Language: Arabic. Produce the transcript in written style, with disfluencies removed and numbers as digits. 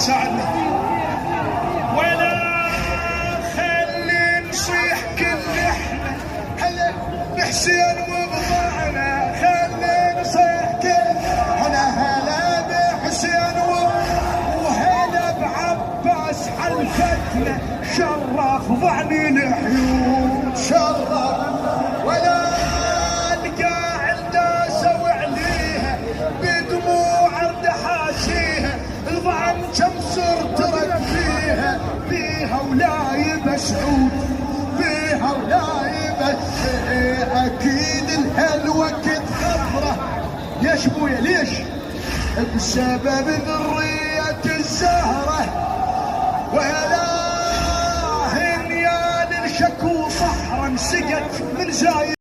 يساعدنا. ولا خلي نصيح كل احنا هلا بحسين وبضعنا، خلي نصيح كل احنا هلا بحسين وهلا بعباس حلفتنا، شرف ضعني الحيوم شرف. ولا القاع الداسه وعليها بدموع ارد حاشيها، الضعن كم صرت ترك فيها ولا يبى سعود، فيها ولا يبى. اكيد الهالوقت خبره. ليش ابويا ليش؟ بسبب ذريه الزهره، ولا هنيان الشكو صحرا سقت من زايد.